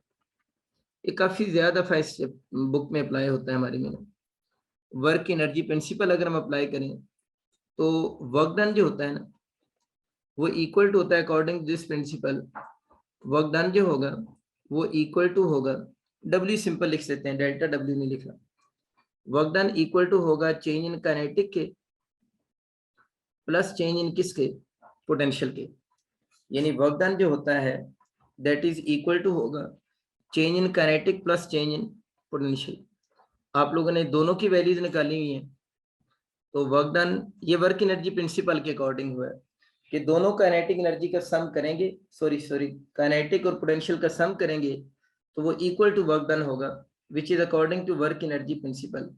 ये काफी ज्यादा दफा बुक में अप्लाई होता है हमारी में। वर्क एनर्जी प्रिंसिपल अगर हम अप्लाई करें तो वर्क डन जो होता है ना, वो इक्वल टू होता है according to this principle, work done जो होगा वो इक्वल टू होगा, W सिंपल लिख सकते हैं, डेल्टा W नहीं लिखा, वर्क डन इक्वल टू होगा चेंज इन काइनेटिक के प्लस चेंज इन किसके, पोटेंशियल के। यानी वर्क डन जो होता है दैट इज इक्वल टू होगा change in kinetic plus change in potential. आप लोगों ने दोनों की वैल्यूज निकाली हुई है, तो वर्क डन ये वर्क एनर्जी प्रिंसिपल के अकॉर्डिंग हुआ है कि दोनों काइनेटिक एनर्जी का सम करेंगे, सॉरी काइनेटिक और पोटेंशियल का सम करेंगे तो वो इक्वल टू वर्क डन होगा which is according to work energy principle.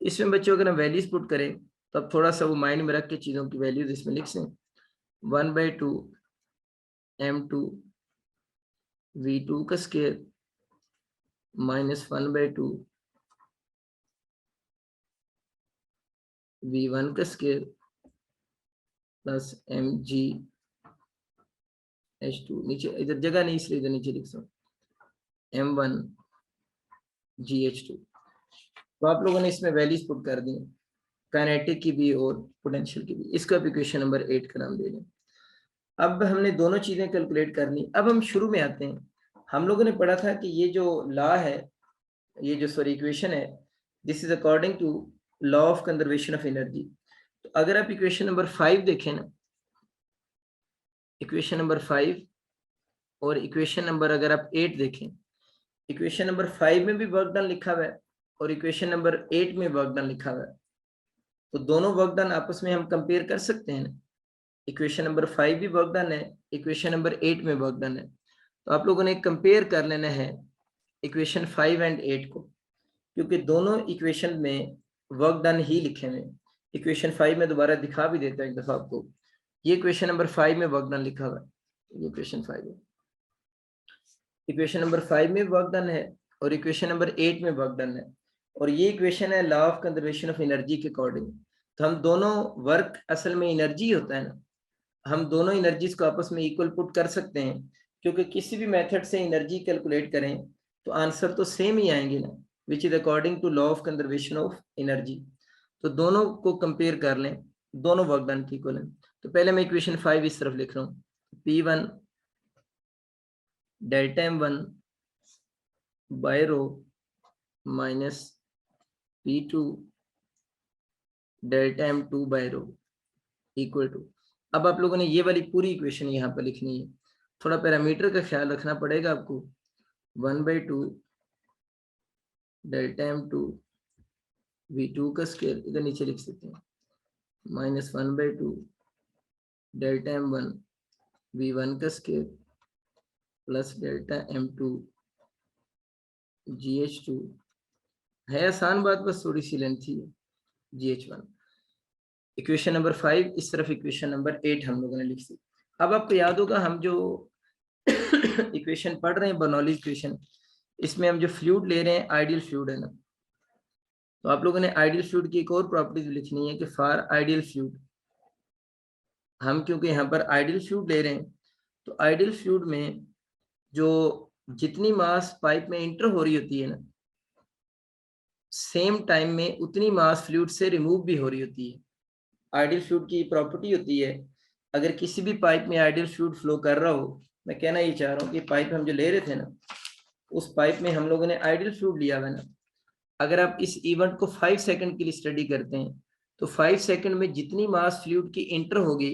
इसमें बच्चों अगर हम वैल्यूज पुट करें तो अब थोड़ा सा वो माइंड में रख के चीजों की वैल्यूज इसमें लिख सें, 1/2 m2 v2 का स्क्वायर माइनस 1/2 v1 का स्क्वायर प्लस mg h2, नीचे इधर जगह नहीं इसलिए इधर नीचे लिख सकते m1 gh2। तो आप लोगों ने इसमें वैल्यूज पुट कर दी काइनेटिक की भी और पोटेंशियल की भी, इसका भी इक्वेशन नंबर 8 का नाम दे दें। अब हमने दोनों चीजें कैलकुलेट कर ली। अब हम शुरू में आते हैं, हम लोगों ने पढ़ा था कि ये जो लॉ है, ये जो सॉरी इक्वेशन है, this is according to law of conservation of energy. तो अगर आप इक्वेशन नंबर 5 देखें ना, इक्वेशन नंबर 5 और इक्वेशन नंबर अगर आप 8 देखें, इक्वेशन नंबर 5 में भी वर्क डन लिखा हुआ है और इक्वेशन नंबर 8 में वर्क डन लिखा हुआ है, तो दोनों वर्क डन आपस में हम कंपेयर कर सकते हैं ना। इक्वेशन नंबर 5 भी वर्क डन है, इक्वेशन नंबर 8 में वर्क डन है, तो आप लोगों ने कंपेयर कर लेना है इक्वेशन 5 एंड 8 को, क्योंकि दोनों इक्वेशन में वर्क डन ही लिखे हुए। इक्वेशन 5 में दोबारा दिखा भी देता है एक दफा आपको, ये इक्वेशन नंबर 5 में वर्क डन लिखा हुआ है, ये इक्वेशन 5 है, इक्वेशन नंबर 5 में वर्क डन है और इक्वेशन नंबर 8 में वर्क डन है, और ये इक्वेशन है law of conservation of energy के अकॉर्डिंग। तो हम दोनों वर्क असल में एनर्जी होता है ना, हम दोनों एनर्जीज को आपस में इक्वल पुट कर सकते हैं, क्योंकि किसी भी मेथड से एनर्जी कैलकुलेट करें तो आंसर तो सेम ही आएंगे ना, which is according to law of conservation of energy. तो दोनों को कंपेयर कर लें, दोनों वर्क डन की इक्वल है। तो पहले मैं इक्वेशन 5 इस तरफ लिख रहा हूँ, P1 delta m1 by rho minus P2 delta m2 by rho equal to. अब आप लोगों ने ये वाली पूरी इक्वेशन यहाँ पर लिखनी है, थोड़ा पैरामीटर का ख्याल रखना पड़ेगा आपको। 1/2 डेल्टा m2 v2 का स्क्वायर इधर नीचे लिख सकते हैं, माइनस 1/2 डेल्टा m1 v1 का square plus delta m2 gh2, है आसान बात, बस थोड़ी सी लेंथी है, gh1। इक्वेशन नंबर 5 इस तरफ, इक्वेशन नंबर 8 हम लोगों ने लिख दी। अब आपको याद होगा हम जो इक्वेशन पढ़ रहे हैं बर्नौली इक्वेशन, इसमें हम जो फ्लूइड ले रहे हैं आइडियल फ्लूइड है ना, तो आप लोगों ने आइडियल फ्लूइड की एक और प्रॉपर्टीज लिखनी है कि फॉर आइडियल फ्लूइड, हम क्योंकि यहाँ पर आइडियल फ्लूइड ले रहे हैं तो आइडियल फ्लूइड में जो जितनी मास पाइप में इंटर हो रही होती है ना, सेम टाइम में उतनी मास फ्लूइड से रिमूव भी हो रही होती है। आइडियल फ्लूइड की प्रॉपर्टी होती है, अगर किसी भी पाइप में आइडियल फ्लूइड फ्लो कर रहा हो, मैं कहना ये चाह रहा हूँ कि पाइप हम जो ले रहे थे ना, उस पाइप में हम लोगों ने आइडियल फ्लूइड लिया हुआ है ना, अगर आप इस इवेंट को 5 सेकंड के लिए स्टडी करते हैं तो 5 सेकंड में जितनी मास फ्लूइड की इंटर होगी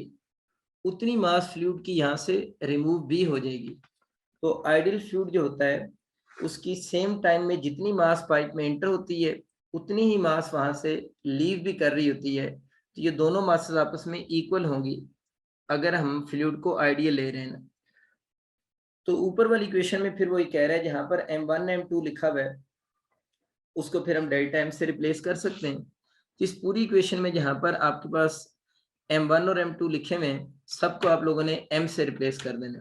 उतनी मास फ्लूइड की यहाँ से रिमूव भी हो जाएगी। तो आइडियल फ्लूइड जो होता है उसकी सेम टाइम में जितनी मास पाइप में इंटर होती है उतनी ही मास वहां से लीव भी कर रही होती है, तो ये दोनों मासेस आपस में इक्वल होंगी अगर हम फ्लूइड को आइडियल ले रहे हैं ना। तो ऊपर वाली इक्वेशन में फिर वही कह रहा है जहां पर m1 m2 लिखा हुआ है उसको फिर हम डेल्टा m से रिप्लेस कर सकते हैं। इस पूरी इक्वेशन में जहां पर आपके पास m1 और m2 लिखे हुए हैं सबको आप लोगों ने m से रिप्लेस कर देना।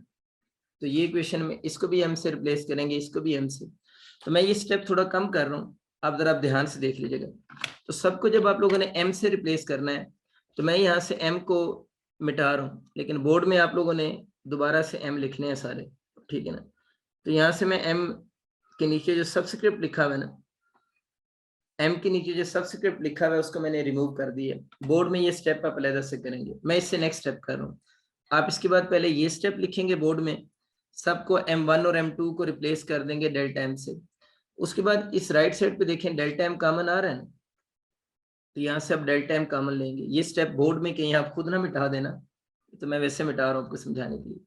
तो ये इक्वेशन में इसको भी m से रिप्लेस करेंगे, इसको भी m से। तो मैं ये स्टेप थोड़ा कम कर रहा हूँ, आप जरा ध्यान से देख लीजिएगा। तो सबको जब आप लोगों ने m से रिप्लेस करना है तो मैं यहाँ से m को मिटा रहा हूँ, लेकिन बोर्ड में आप लोगों ने दोबारा से m लिखने हैं सारे, ठीक है ना। तो यहाँ से मैं m के नीचे जो सबस्क्रिप्ट लिखा हुआ है ना, m के नीचे जो सबस्क्रिप्ट लिखा हुआ है उसको मैंने रिमूव कर दिया। बोर्ड में ये स्टेप आप अलग से करेंगे, मैं इससे नेक्स्ट स्टेप कर रहा हूँ। आप इसके बाद पहले ये स्टेप लिखेंगे बोर्ड में, सबको m1 और m2 को रिप्लेस कर देंगे डेल्टा m से। उसके बाद इस राइट साइड पे देखें डेल्टा m कॉमन आ रहा है ना, तो यहाँ से आप डेल्टा m कॉमन लेंगे। ये स्टेप बोर्ड में कहीं आप खुद ना मिटा देना, तो मैं वैसे मिटा रहा हूँ आपको समझाने के लिए।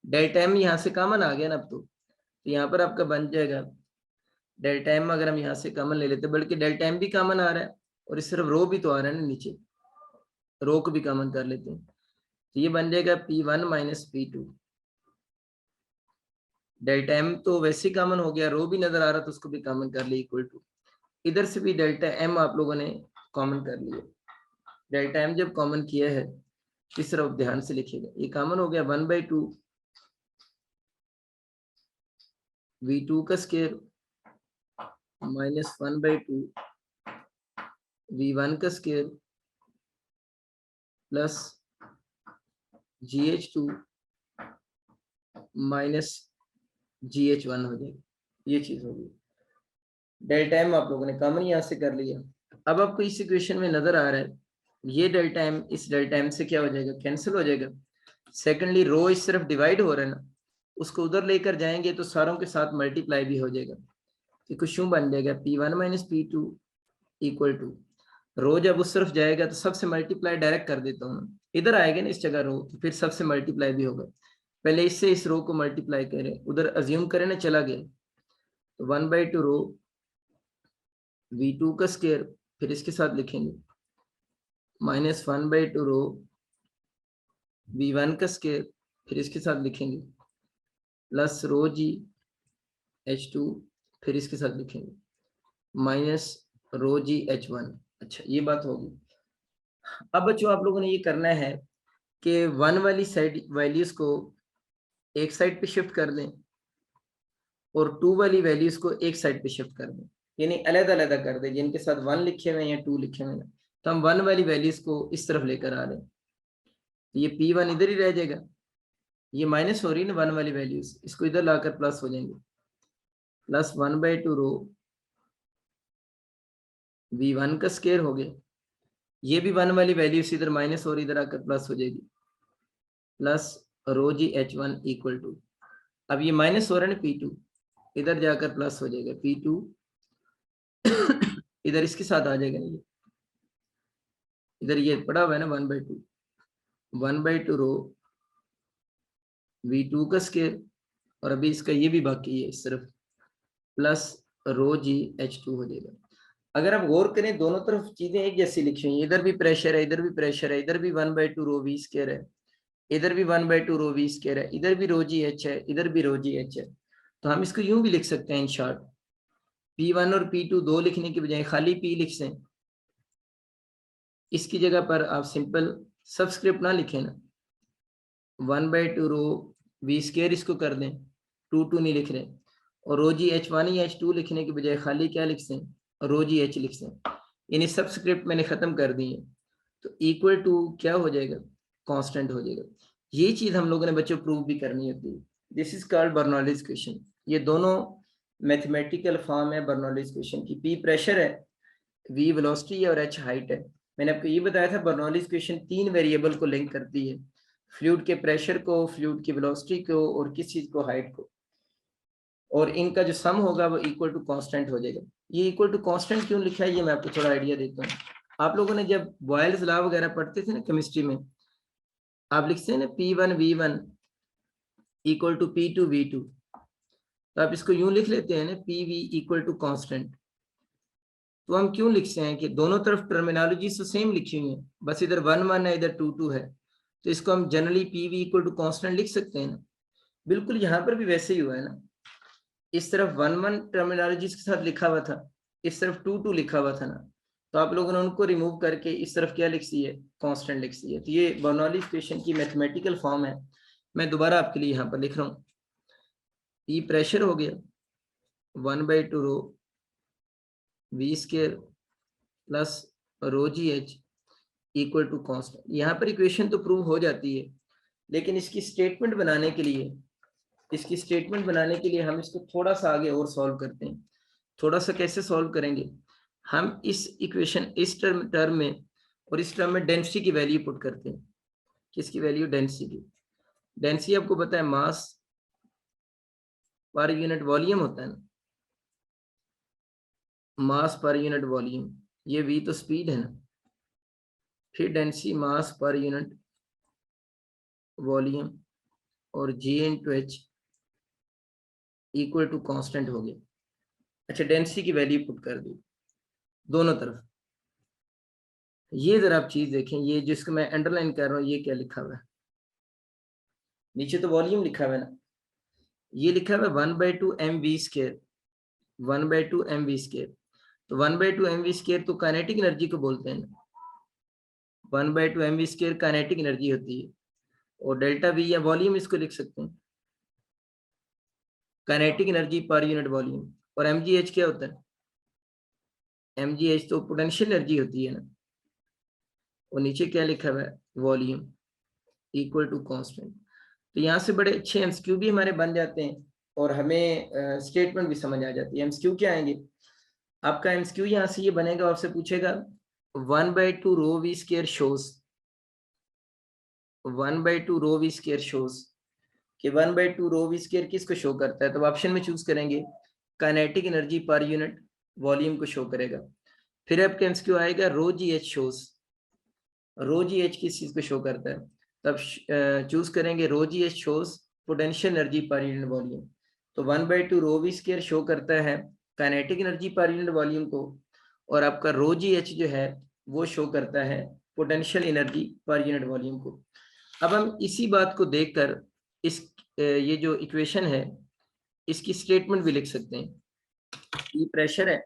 डेल्टा m यहाँ से कॉमन आ गया ना अब, तो यहाँ पर आपका बन जाएगा डेल्टा m। अगर हम यहाँ से कॉमन ले लेते, बल्कि डेल्टा m भी कॉमन आ रहा है और इस तरफ रो भी तो आ रहा है ना, नीचे रो को भी कॉमन कर लेते हैं, तो ये बन जाएगा P1 minus P2। Delta m तो वैसे ही कॉमन हो गया, रो भी नजर आ रहा तो उसको भी कॉमन कर लिया, इक्वल टू इधर से भी डेल्टा m आप लोगों ने कॉमन कर लिया। डेल्टा m जब कॉमन किया है इस तरफ ध्यान से लिखिएगा, ये कॉमन हो गया 1/2 V2 का स्क्वायर माइनस 1/2 V1 का square plus GH2 minus GH1 हो जाएगा। ये चीज होगी। डेल्टा m आप लोगों ने कॉमन यहाँ से कर लिया। अब आपको इस इक्वेशन में नजर आ रहा है ये डेल्टा m इस डेल्टा m से क्या हो जाएगा, कैंसिल हो जाएगा। सेकेंडली रो इस तरफ डिवाइड हो रहा है ना, उसको उधर लेकर जाएंगे तो सारों के साथ मल्टीप्लाई भी हो जाएगा, तो कुछ यूं बन जाएगा P1 minus P2 equal to, रो जब उस तरफ जाएगा तो सबसे मल्टीप्लाई डायरेक्ट कर देता हूँ, इधर आएगा ना इस जगह रो, तो फिर सबसे मल्टीप्लाई भी होगा। पहले इससे इस रो को मल्टीप्लाई करें, उधर अज्यूम करें ना चला गया, तो 1/2 रो V2 का स्क्वायर, फिर इसके साथ लिखेंगे माइनस 1/2 रो V1 का स्क्वायर, फिर इसके साथ लिखेंगे प्लस रो GH2, फिर इसके साथ लिखेंगे माइनस रो GH1। अच्छा ये बात होगी। अब बच्चों आप लोगों ने ये करना है कि 1 वाली साइड वैल्यूज को एक साइड पे शिफ्ट कर दें और 2 वाली वैल्यूज को एक साइड पे शिफ्ट कर दें, यानी अलग अलग कर दें, जिनके साथ 1 लिखे हुए हैं या 2 लिखे हुए हैं, तो हम 1 वाली वैल्यूज को इस तरफ लेकर आ रहे हैं, तो ये P1 इधर ही रह जाएगा, ये माइनस हो रही है ना 1 वाली वैल्यूज, इसको इधर लाकर प्लस हो जाएंगे, प्लस 1/2 रो V1 का स्क्वायर हो गया, ये भी 1 वाली वैल्यूज इधर माइनस और इधर आकर प्लस हो जाएगी, plus row GH1 equal to, अब ये माइनस हो रहा है ना P2, इधर जाकर प्लस हो जाएगा P2 इधर इसके साथ आ जाएगा, ये इधर ये पड़ा हुआ है ना 1/2 रो V2 का स्क्वायर, और अभी इसका ये भी बाकी है सिर्फ, प्लस रो GH2 हो जाएगा। अगर आप गौर करें दोनों तरफ चीजें एक जैसी लिखी हुई, इधर भी प्रेशर है, इधर भी प्रेशर है, इधर भी 1/2 रो V स्क्वायर है, इधर भी 1/2 रो V स्क्वायर है, इधर भी रो GH है, इधर भी रो GH है, तो हम इसको यूं भी लिख सकते हैं इन शॉर्ट, P1 और P2 दो लिखने के बजाय खाली P लिख दें, इसकी जगह पर आप सिंपल सबस्क्रिप्ट ना लिखें ना, 1/2 रो V स्क्वायर इसको कर दें, 2 नहीं लिख रहे, और रो GH1 या H2 लिखने के बजाय खाली क्या लिख दें, रो GH लिख दें, यानी सबस्क्रिप्ट मैंने खत्म कर दी है, तो इक्वल टू क्या हो जाएगा, कांस्टेंट हो जाएगा। ये चीज हम लोगों ने बच्चों प्रूव भी करनी होती है, this is called Bernoulli's equation. ये दोनों मैथमेटिकल फॉर्म है बर्नौलीज इक्वेशन की। P प्रेशर है, V वेलोसिटी है और H हाइट है। मैंने आपको ये बताया था बर्नौलीज इक्वेशन 3 वेरिएबल को लिंक करती है, फ्लूइड के प्रेशर को, फ्लूइड की वेलोसिटी को, और किस चीज को, हाइट को, और इनका जो सम होगा वो इक्वल टू कांस्टेंट हो जाएगा। ये इक्वल टू कांस्टेंट क्यों लिखा है ये मैं आपको थोड़ा आइडिया देता हूँ। आप लोगों ने जब बॉयल्स लॉ वगैरह पढ़ते थे ना केमिस्ट्री में, आप लिखते हैं ना P1 V1 equal to P2 V2, तो आप इसको यूं लिख लेते हैं ना PV इक्वल टू कांस्टेंट। तो हम क्यों लिखते हैं कि दोनों तरफ टर्मिनोलॉजी तो सेम लिखी हुई है, बस इधर 1 1 है, इधर 2 2 है, तो इसको हम generally PV equal to constant लिख सकते हैं ना। बिल्कुल यहाँ पर भी वैसे ही हुआ है ना, इस तरफ 1 1 टर्मिनोलॉजी के साथ लिखा हुआ था, इस तरफ 2 2 लिखा हुआ था ना, तो आप लोगों ने उनको रिमूव करके इस तरफ क्या लिख दी है, कांस्टेंट लिख दी है। तो ये बर्नौली इक्वेशन की मैथमेटिकल फॉर्म है। मैं दोबारा आपके लिए यहाँ पर लिख रहा हूँ, ई प्रेशर हो गया 1/2 rho V square plus rho GH equal to constant. यहाँ पर इक्वेशन तो प्रूव हो जाती है, लेकिन इसकी स्टेटमेंट बनाने के लिए, हम इसको थोड़ा सा आगे और सॉल्व करते हैं। थोड़ा सा कैसे सॉल्व करेंगे, हम इस इक्वेशन इस टर्म में और इस टर्म में डेंसिटी की वैल्यू पुट करते हैं। किसकी वैल्यू, डेंसिटी की। डेंसिटी आपको पता है मास पर यूनिट वॉल्यूम होता है ना, मास पर यूनिट वॉल्यूम, ये v तो स्पीड है ना, फिर density mass per unit volume और g into H equal to constant हो गया। अच्छा, डेंसिटी की वैल्यू पुट कर दी दोनों तरफ। ये जरा आप चीज देखें, ये जिसको मैं अंडरलाइन कर रहा हूँ, ये क्या लिखा हुआ है, नीचे तो वॉल्यूम लिखा हुआ है ना, ये लिखा हुआ है 1/2 mv², 1/2 mv²। तो 1/2 mv² तो काइनेटिक एनर्जी को बोलते हैं ना, 1/2 mv² काइनेटिक एनर्जी होती है, और डेल्टा वी या वॉल्यूम इसको लिख सकते हैं, kinetic energy per unit volume. और mgh क्या होता है, mgh तो पोटेंशियल एनर्जी होती है ना, और नीचे क्या लिखा हुआ है, वॉल्यूम इक्वल टू कांस्टेंट। तो यहाँ से बड़े अच्छे एमसीक्यू भी हमारे बन जाते हैं और हमें स्टेटमेंट भी समझ आ जाती है। एमसीक्यू क्या आएंगे आपका, एमसीक्यू यहाँ से ये बनेगा, आपसे पूछेगा 1/2 rho V square shows, 1/2 rho V square shows कि 1/2 रो वी स्क्वायर किसको शो करता है, तो ऑप्शन में चूज करेंगे kinetic energy per unit volume को शो करेगा। फिर आपका एमसीक्यू आएगा rho G H shows, rho G H किस चीज को शो करता है, तब चूज करेंगे rho G H shows potential energy per unit volume. तो 1/2 रो वी स्क्वायर शो करता है kinetic energy per unit volume को, और आपका रो जी एच जो है वो शो करता है potential energy per unit volume को। अब हम इसी बात को देखकर इस ये जो इक्वेशन है इसकी स्टेटमेंट भी लिख सकते हैं। ये प्रेशर है,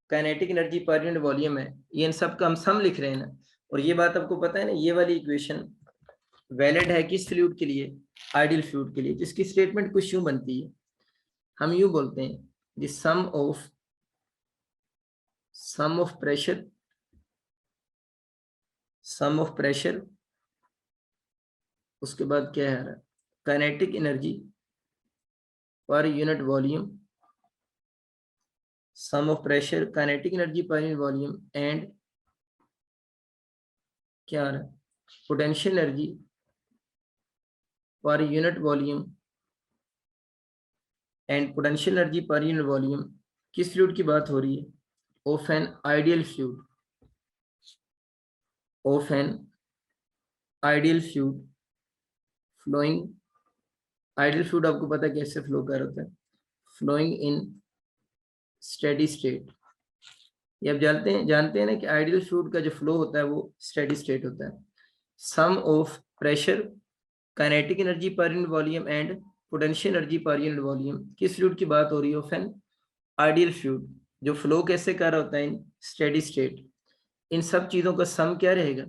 kinetic energy per unit volume है, ये इन सब का हम सम लिख रहे हैं ना। और ये बात आपको पता है ना, ये वाली इक्वेशन वैलिड है किस फ्लूइड के लिए, आइडियल फ्लूइड के लिए, जिसकी स्टेटमेंट कुछ यूं बनती है, हम यूं बोलते हैं द सम ऑफ प्रेशर, उसके बाद क्या है kinetic energy per unit volume, sum of pressure kinetic energy per unit volume and क्या है potential energy per unit volume and potential energy per unit volume किस फ्लूइड की बात हो रही है, of an ideal fluid, of an ideal fluid flowing, ideal fluid आपको पता है कैसे फ्लो कर होता है, फ्लोइंग इन स्टेडी स्टेट। ये आप जानते हैं ना कि आइडियल फ्लूइड का जो फ्लो होता है वो स्टेडी स्टेट होता है। Sum of pressure kinetic energy per unit volume and potential energy per unit volume किस फ्लूइड की बात हो रही है, ऑफ एन आइडियल फ्लूइड जो फ्लो कैसे कर रहा होता है इन स्टेडी स्टेट। इन सब चीजों का सम क्या रहेगा,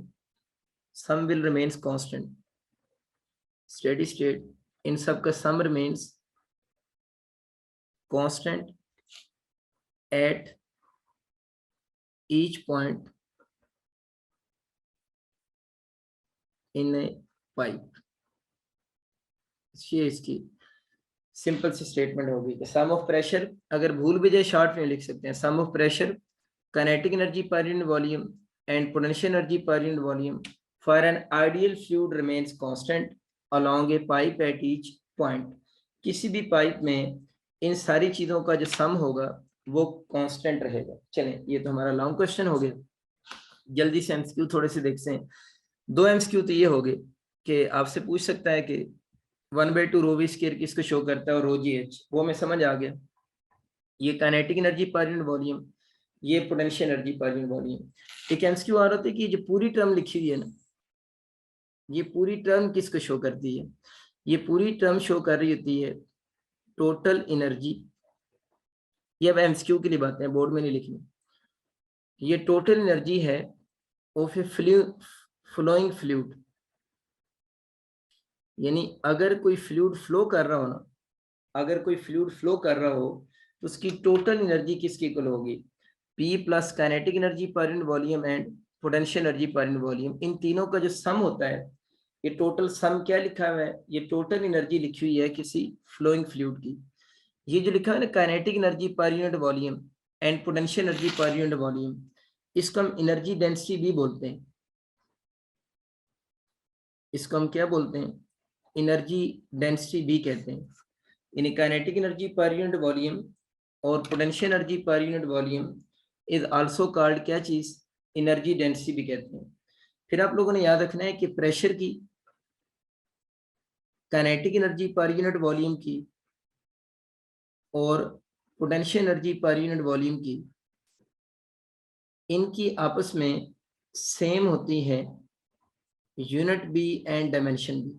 sum will remains constant, steady state इन सब का sum remains constant at each point in a pipe. ये इसकी सिंपल सी स्टेटमेंट होगी। सम ऑफ प्रेशर, अगर भूल भी जाए शॉर्ट में लिख सकते हैं, sum of pressure kinetic energy per unit volume and potential energy per unit volume for an ideal fluid remains constant along a pipe at each point. किसी भी पाइप में इन सारी चीजों का जो सम होगा वो कांस्टेंट रहेगा। चलें, ये तो हमारा लॉन्ग क्वेश्चन हो गया। जल्दी से एमसीक्यू थोड़े से देखते हैं। दो एमसीक्यू तो ये हो गए कि आपसे पूछ सकता है कि 1/2 रो वी स्क्वायर किसको शो करता है और रो जी एच, वो मैं समझ आ गया। ये kinetic energy per unit volume, ये potential energy per unit volume. एक एमसीक्यू आ रहा था कि ये जो पूरी टर्म लिखी हुई है ना, ये पूरी टर्म किसको शो करती है, ये पूरी टर्म शो कर रही होती है टोटल एनर्जी। ये अब एमसीक्यू के लिए बातें हैं, बोर्ड में नहीं लिखनी। ये टोटल एनर्जी है ऑफ ए फ्लोइंग फ्लूइड, यानी अगर कोई फ्लूइड फ्लो कर रहा हो ना, अगर कोई फ्लूइड फ्लो कर रहा हो तो उसकी टोटल एनर्जी किसकी इक्वल होगी, P plus kinetic energy per unit volume and potential energy per unit volume. इन तीनों का जो सम होता है, ये टोटल सम क्या लिखा हुआ है, ये टोटल एनर्जी लिखी हुई है किसी फ्लोइंग फ्लूइड की। ये जो लिखा है ना kinetic energy per unit volume and potential energy per unit volume, इसको हम एनर्जी डेंसिटी भी बोलते हैं। इसको हम क्या बोलते हैं, एनर्जी डेंसिटी भी कहते हैं। यानी kinetic energy per unit volume और potential energy per unit volume is also called क्या चीज, एनर्जी डेंसिटी भी कहते हैं। फिर आप लोगों ने याद रखना है कि प्रेशर की, kinetic energy per unit volume की और potential energy per unit volume की, इनकी आपस में सेम होती है यूनिट भी एंड डायमेंशन भी।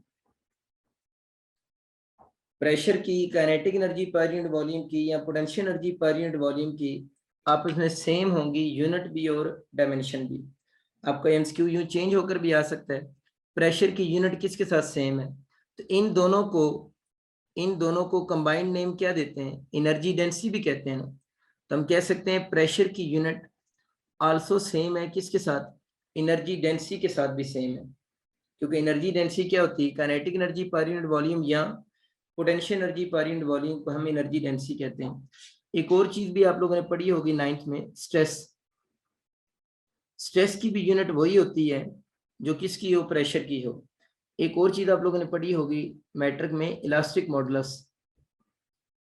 प्रेशर की, kinetic energy per unit volume की या potential energy per unit volume की आपस में सेम होंगी यूनिट भी और डायमेंशन भी। आपका एमसीक्यू यूं चेंज होकर भी आ सकता है, प्रेशर की यूनिट किसके साथ सेम है, तो इन दोनों को कंबाइंड नेम क्या देते हैं, एनर्जी डेंसिटी भी कहते हैं ना। तो हम कह सकते हैं प्रेशर की यूनिट आल्सो सेम है किसके साथ, एनर्जी डेंसिटी के साथ भी सेम है। क्योंकि एनर्जी डेंसिटी क्या होती है, kinetic energy per unit volume या potential energy per unit volume को हम एनर्जी डेंसिटी कहते हैं। एक और चीज भी आप लोगों ने पढ़ी होगी 9th में, स्ट्रेस। स्ट्रेस की भी यूनिट वही होती है जो किसकी हो, प्रेशर की हो। एक और चीज आप लोगों ने पढ़ी होगी मैट्रिक में, इलास्टिक मॉडुलस।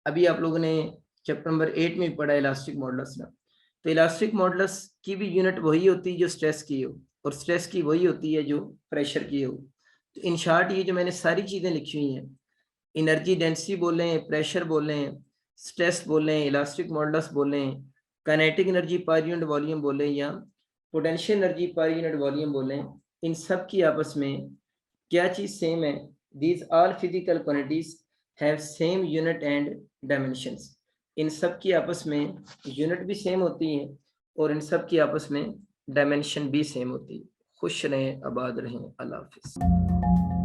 अभी आप लोगों ने चैप्टर नंबर 8 में पढ़ा इलास्टिक मॉडुलस ना। तो इलास्टिक मॉडुलस की भी यूनिट वही होती है जो स्ट्रेस की हो, और स्ट्रेस की वही होती है जो प्रेशर की हो। तो इन शॉर्ट ये जो मैंने सारी चीजें लिखी हुई हैं, एनर्जी डेंसिटी बोले, प्रेशर बोले, स्ट्रेस बोले, इलास्टिक मॉडुलस बोले, kinetic energy per unit volume बोले या potential energy per unit volume बोले, इन सब की आपस में क्या चीज सेम है, these all physical quantities have same unit and dimensions. इन सब की आपस में यूनिट भी सेम होती है और इन सब की आपस में डायमेंशन भी सेम होती है। खुश रहें, आबाद रहें, अल्लाह हाफिज।